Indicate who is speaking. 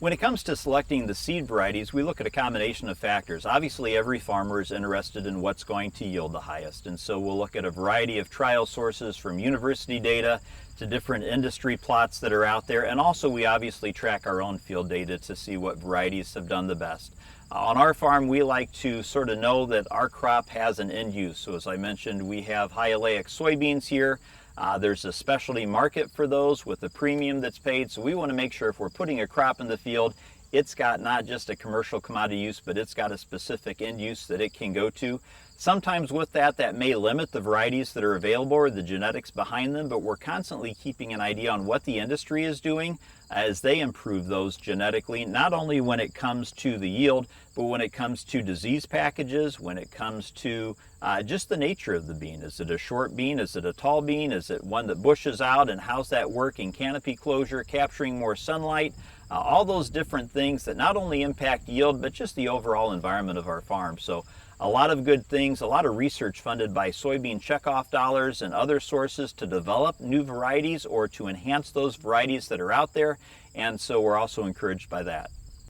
Speaker 1: When it comes to selecting the seed varieties, we look at a combination of factors. Obviously, every farmer is interested in what's going to yield the highest, and so we'll look at a variety of trial sources from university data to different industry plots that are out there, and also we obviously track our own field data to see what varieties have done the best. On our farm, we like to sort of know that our crop has an end use. So as I mentioned, we have high oleic soybeans here. There's a specialty market for those with the premium that's paid, so we want to make sure if we're putting a crop in the field, it's got not just a commercial commodity use, but it's got a specific end use that it can go to. Sometimes with that may limit the varieties that are available or the genetics behind them, but we're constantly keeping an idea on what the industry is doing as they improve those genetically, not only when it comes to the yield, but when it comes to disease packages, when it comes to just the nature of the bean. Is it a short bean? Is it a tall bean? Is it one that bushes out? And how's that work in canopy closure, capturing more sunlight? All those different things that not only impact yield, but just the overall environment of our farm. So a lot of good things, a lot of research funded by soybean checkoff dollars and other sources to develop new varieties or to enhance those varieties that are out there. And so we're also encouraged by that.